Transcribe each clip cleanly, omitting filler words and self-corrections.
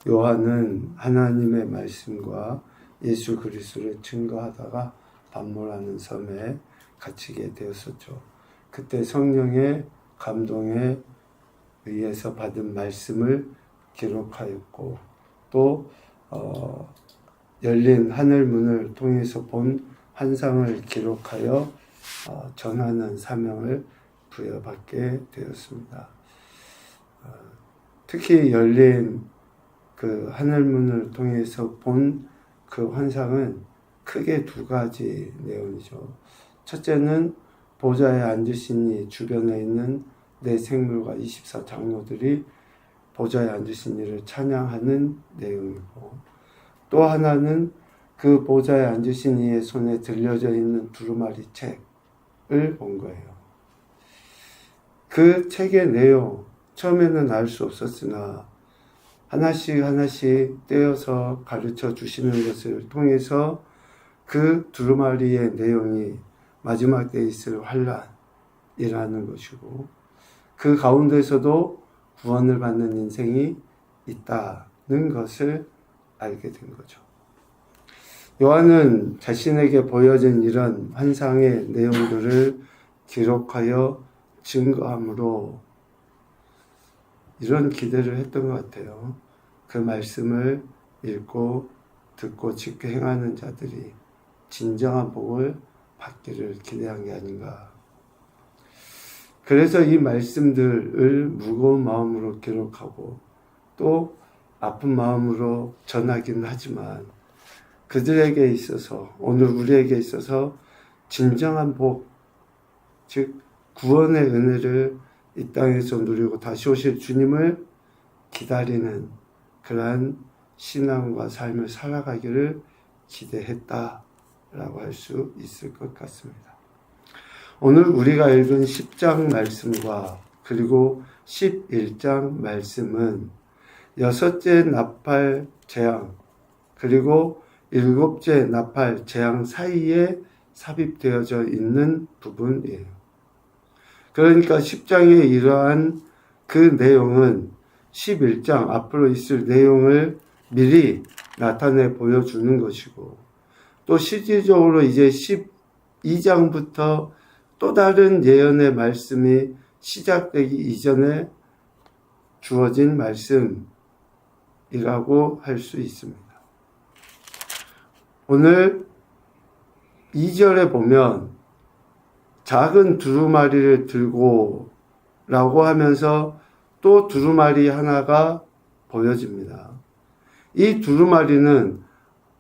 요한은 하나님의 말씀과 예수 그리스도를 증거하다가 반모라는 섬에 갇히게 되었었죠. 그때 성령의 감동에 의해서 받은 말씀을 기록하였고 또 열린 하늘 문을 통해서 본 환상을 기록하여 전하는 사명을 부여받게 되었습니다. 특히 열린 그 하늘 문을 통해서 본 그 환상은 크게 두 가지 내용이죠. 첫째는 보좌에 앉으신 이 주변에 있는 네 생물과 24장로들이 보좌에 앉으신 이를 찬양하는 내용이고, 또 하나는 그 보좌에 앉으신 이의 손에 들려져 있는 두루마리 책을 본 거예요. 그 책의 내용, 처음에는 알 수 없었으나 하나씩 떼어서 가르쳐 주시는 것을 통해서 그 두루마리의 내용이 마지막 때에 있을 환란이라는 것이고, 그 가운데서도 구원을 받는 인생이 있다는 것을 알게 된 거죠. 요한은 자신에게 보여진 이런 환상의 내용들을 기록하여 증거함으로 이런 기대를 했던 것 같아요. 그 말씀을 읽고 듣고 지켜 행하는 자들이 진정한 복을 받기를 기대한 게 아닌가. 그래서 이 말씀들을 무거운 마음으로 기록하고 또 아픈 마음으로 전하기는 하지만 그들에게 있어서, 오늘 우리에게 있어서 진정한 복, 즉 구원의 은혜를 이 땅에서 누리고 다시 오실 주님을 기다리는 그러한 신앙과 삶을 살아가기를 기대했다라고 할 수 있을 것 같습니다. 오늘 우리가 읽은 10장 말씀과 그리고 11장 말씀은 여섯째 나팔 재앙 그리고 일곱째 나팔 재앙 사이에 삽입되어져 있는 부분이에요. 그러니까 10장에 이러한 그 내용은 11장 앞으로 있을 내용을 미리 나타내 보여주는 것이고, 또 실질적으로 이제 12장부터 또 다른 예언의 말씀이 시작되기 이전에 주어진 말씀이라고 할 수 있습니다. 오늘 2절에 보면 작은 두루마리를 들고 라고 하면서 또 두루마리 하나가 보여집니다. 이 두루마리는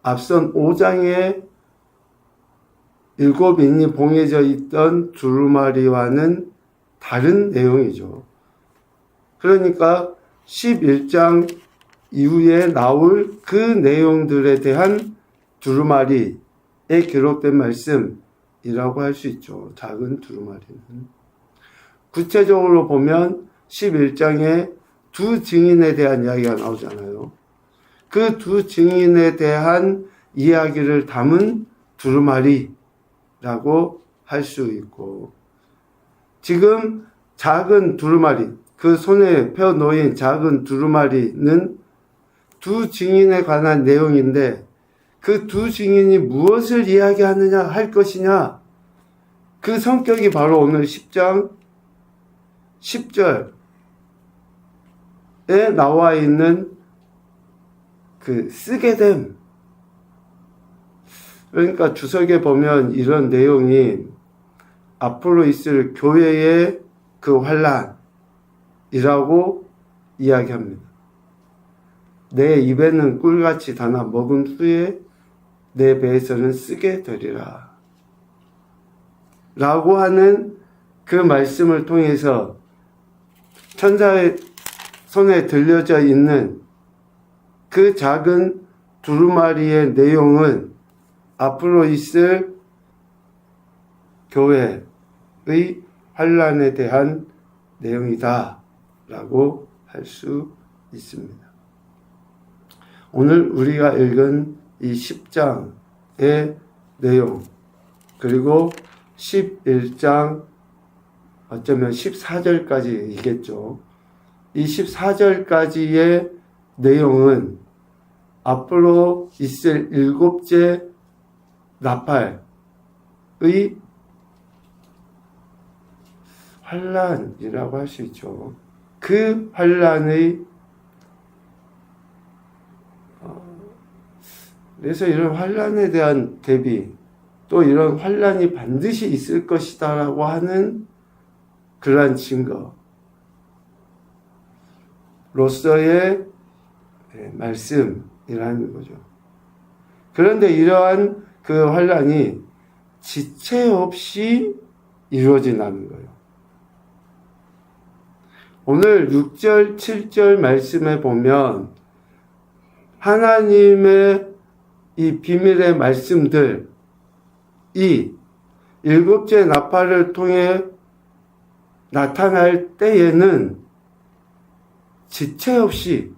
앞선 5장에 7인이 봉해져 있던 두루마리와는 다른 내용이죠. 그러니까 11장 이후에 나올 그 내용들에 대한 두루마리에 기록된 말씀이라고 할 수 있죠. 작은 두루마리는. 구체적으로 보면 11장에 두 증인에 대한 이야기가 나오잖아요. 그 두 증인에 대한 이야기를 담은 두루마리라고 할 수 있고, 지금 작은 두루마리, 그 손에 펴 놓인 작은 두루마리는 두 증인에 관한 내용인데, 그 두 증인이 무엇을 이야기하느냐 할 것이냐, 그 성격이 바로 오늘 10장 10절에 나와 있는 그 쓰게 됨. 그러니까 주석에 보면 이런 내용이 앞으로 있을 교회의 그 환란이라고 이야기합니다. 내 입에는 꿀같이 다나 먹은 후에 내 배에서는 쓰게 되리라 라고 하는 그 말씀을 통해서 천사의 손에 들려져 있는 그 작은 두루마리의 내용은 앞으로 있을 교회의 환란에 대한 내용이다 라고 할 수 있습니다. 오늘 우리가 읽은 이 10장의 내용, 그리고 11장, 어쩌면 14절까지이겠죠. 이 14절까지의 내용은 앞으로 있을 일곱째 나팔의 환란이라고 할 수 있죠. 그 환란의 그래서 이런 환란에 대한 대비, 또 이런 환란이 반드시 있을 것이다라고 하는 그러한 증거로서의 말씀이라는 거죠. 그런데 이러한 그 환란이 지체 없이 이루어진다는 거예요. 오늘 6절, 7절 말씀에 보면 하나님의 이 비밀의 말씀들, 이 일곱째 나팔을 통해 나타날 때에는 지체 없이,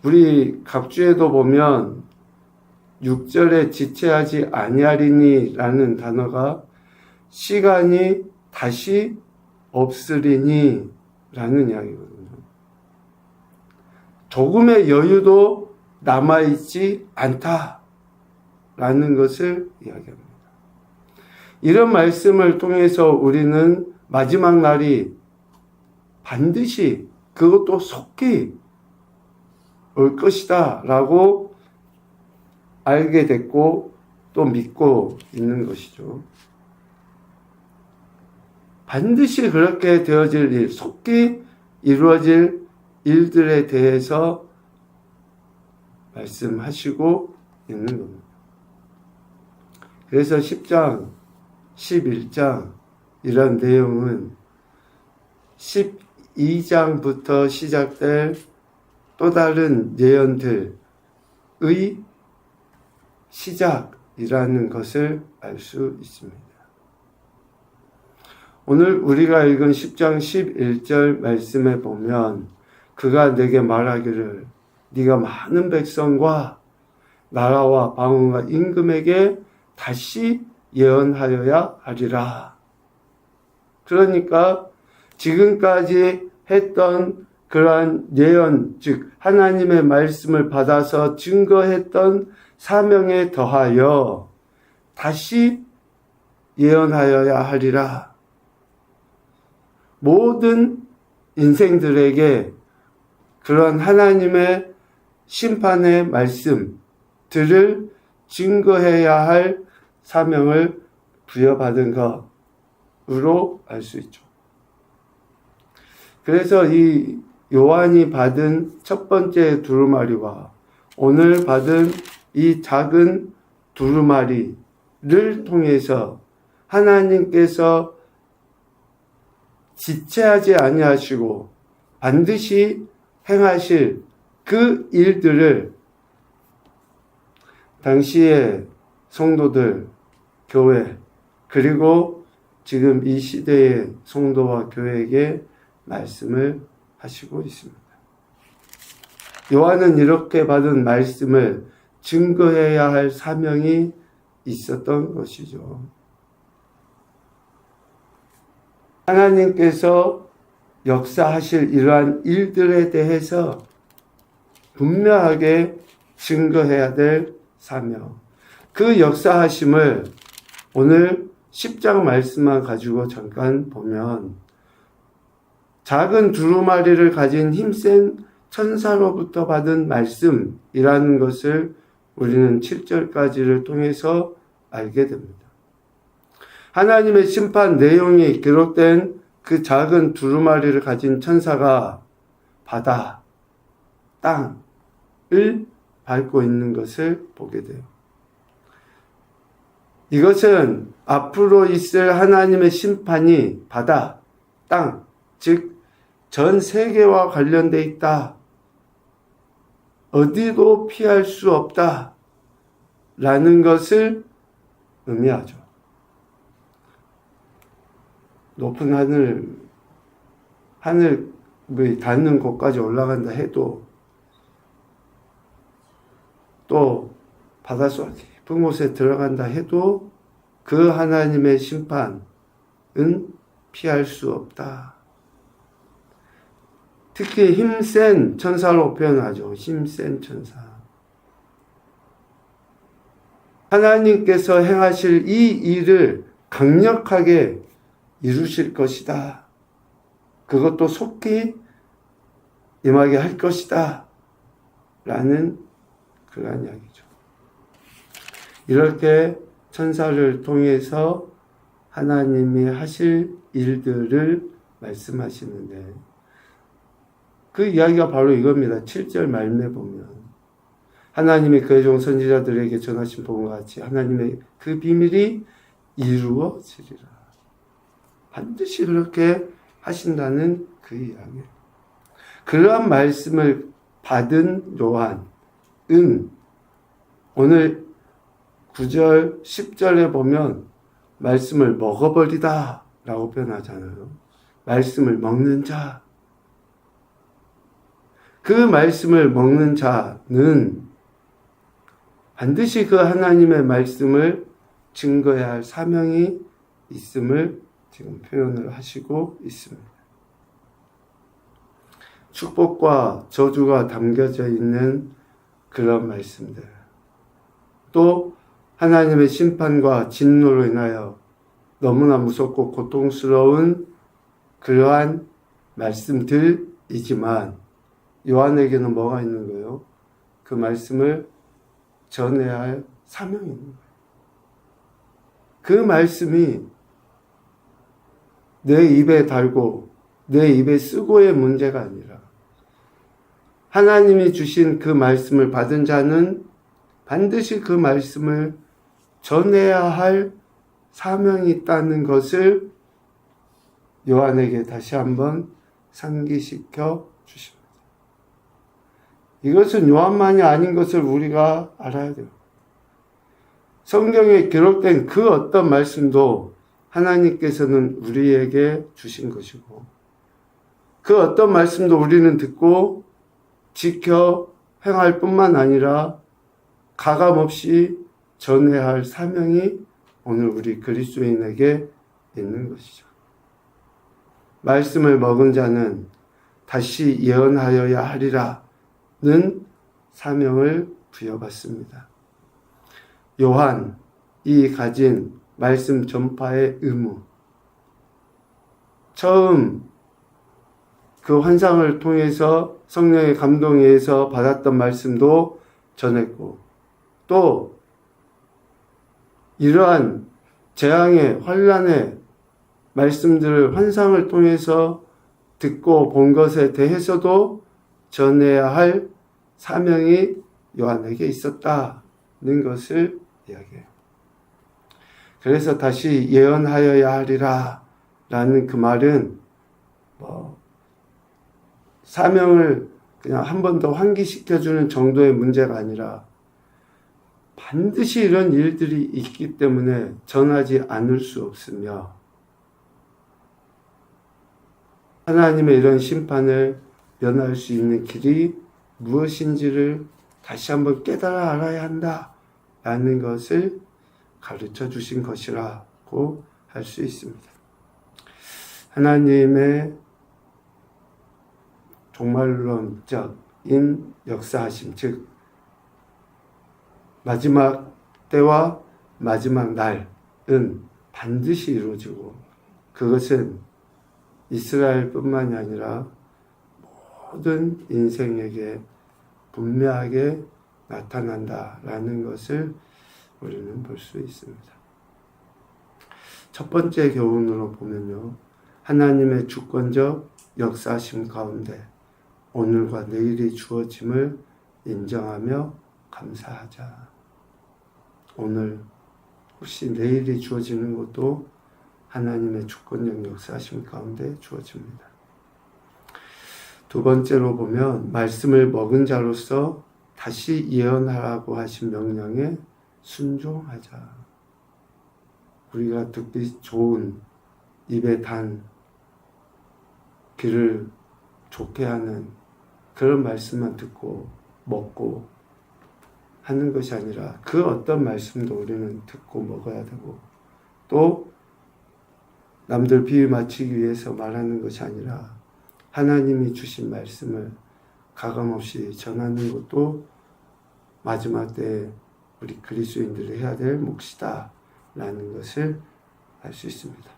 우리 각주에도 보면 6절에 지체하지 아니하리니 라는 단어가 시간이 다시 없으리니 라는 이야기거든요. 조금의 여유도 남아있지 않다 라는 것을 이야기합니다. 이런 말씀을 통해서 우리는 마지막 날이 반드시, 그것도 속히 올 것이다 라고 알게 됐고 또 믿고 있는 것이죠. 반드시 그렇게 되어질 일, 속히 이루어질 일들에 대해서 말씀하시고 있는 겁니다. 그래서 10장, 11장 이런 내용은 12장부터 시작될 또 다른 예언들의 시작이라는 것을 알 수 있습니다. 오늘 우리가 읽은 10장 11절 말씀에 보면 그가 내게 말하기를 네가 많은 백성과 나라와 방언과 임금에게 다시 예언하여야 하리라. 그러니까 지금까지 했던 그러한 예언, 즉 하나님의 말씀을 받아서 증거했던 사명에 더하여 다시 예언하여야 하리라. 모든 인생들에게 그런 하나님의 심판의 말씀들을 증거해야 할 사명을 부여받은 것으로 알 수 있죠. 그래서 이 요한이 받은 첫 번째 두루마리와 오늘 받은 이 작은 두루마리를 통해서 하나님께서 지체하지 아니하시고 반드시 행하실 그 일들을 당시의 성도들, 교회, 그리고 지금 이 시대의 성도와 교회에게 말씀을 하시고 있습니다. 요한은 이렇게 받은 말씀을 증거해야 할 사명이 있었던 것이죠. 하나님께서 역사하실 이러한 일들에 대해서 분명하게 증거해야 될 사명. 그 역사하심을 오늘 10장 말씀만 가지고 잠깐 보면 작은 두루마리를 가진 힘센 천사로부터 받은 말씀이라는 것을 우리는 7절까지를 통해서 알게 됩니다. 하나님의 심판 내용이 기록된 그 작은 두루마리를 가진 천사가 바다, 땅을 밟고 있는 것을 보게 돼요. 이것은 앞으로 있을 하나님의 심판이 바다, 땅, 즉 전 세계와 관련되어 있다. 어디도 피할 수 없다. 라는 것을 의미하죠. 높은 하늘 닿는 곳까지 올라간다 해도 또 바닷속 깊은 곳에 들어간다 해도 그 하나님의 심판은 피할 수 없다. 특히 힘센 천사로 표현하죠. 힘센 천사. 하나님께서 행하실 이 일을 강력하게 이루실 것이다. 그것도 속히 임하게 할 것이다. 라는 그러한 이야기죠. 이렇게 천사를 통해서 하나님이 하실 일들을 말씀하시는데 그 이야기가 바로 이겁니다. 7절 말씀에 보면 하나님이 그의 종 선지자들에게 전하신 복음과 같이 하나님의 그 비밀이 이루어지리라. 반드시 그렇게 하신다는 그 이야기. 그러한 말씀을 받은 요한은 오늘 9절, 10절에 보면 말씀을 먹어버리다 라고 표현하잖아요. 말씀을 먹는 자. 그 말씀을 먹는 자는 반드시 그 하나님의 말씀을 증거해야 할 사명이 있음을 지금 표현을 하시고 있습니다. 축복과 저주가 담겨져 있는 그런 말씀들. 또 하나님의 심판과 진노로 인하여 너무나 무섭고 고통스러운 그러한 말씀들이지만 요한에게는 뭐가 있는 거예요? 그 말씀을 전해야 할 사명이 있는 거예요. 그 말씀이 내 입에 달고 내 입에 쓰고의 문제가 아니라 하나님이 주신 그 말씀을 받은 자는 반드시 그 말씀을 전해야 할 사명이 있다는 것을 요한에게 다시 한번 상기시켜 주십니다. 이것은 요한만이 아닌 것을 우리가 알아야 돼요. 성경에 기록된 그 어떤 말씀도 하나님께서는 우리에게 주신 것이고 그 어떤 말씀도 우리는 듣고 지켜 행할 뿐만 아니라 가감없이 전해야 할 사명이 오늘 우리 그리스도인에게 있는 것이죠. 말씀을 먹은 자는 다시 예언하여야 하리라는 사명을 부여받습니다. 요한이 가진 말씀 전파의 의무. 처음 그 환상을 통해서 성령의 감동에 의해서 받았던 말씀도 전했고 또 이러한 재앙의 환란의 말씀들을 환상을 통해서 듣고 본 것에 대해서도 전해야 할 사명이 요한에게 있었다는 것을 이야기해요. 그래서 다시 예언하여야 하리라 라는 그 말은 사명을 그냥 한 번 더 환기시켜주는 정도의 문제가 아니라 반드시 이런 일들이 있기 때문에 전하지 않을 수 없으며 하나님의 이런 심판을 면할 수 있는 길이 무엇인지를 다시 한번 깨달아 알아야 한다라는 것을 가르쳐 주신 것이라고 할 수 있습니다. 하나님의 종말론적인 역사하심, 즉 마지막 때와 마지막 날은 반드시 이루어지고 그것은 이스라엘뿐만이 아니라 모든 인생에게 분명하게 나타난다라는 것을 우리는 볼 수 있습니다. 첫 번째 교훈으로 보면요. 하나님의 주권적 역사심 가운데 오늘과 내일이 주어짐을 인정하며 감사하자. 오늘 혹시 내일이 주어지는 것도 하나님의 주권적 역사심 가운데 주어집니다. 두 번째로 보면 말씀을 먹은 자로서 다시 예언하라고 하신 명령에 순종하자. 우리가 듣기 좋은 입에 단 귀를 좋게 하는 그런 말씀만 듣고 먹고 하는 것이 아니라 그 어떤 말씀도 우리는 듣고 먹어야 되고 또 남들 비유 맞추기 위해서 말하는 것이 아니라 하나님이 주신 말씀을 가감없이 전하는 것도 마지막 때 우리 그리스도인들이 해야 될 몫이다 라는 것을 알 수 있습니다.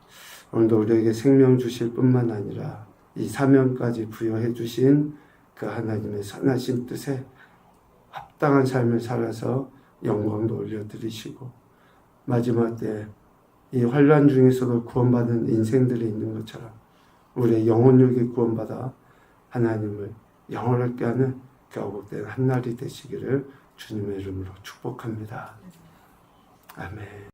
오늘도 우리에게 생명 주실 뿐만 아니라 이 사명까지 부여해 주신 그 하나님의 선하신 뜻에 합당한 삶을 살아서 영광도 올려드리시고, 마지막 때 이 환난 중에서도 구원받은 인생들이 있는 것처럼 우리의 영혼력이 구원받아 하나님을 영원하게 하는 교복된 한날이 되시기를 주님의 이름으로 축복합니다. 아멘.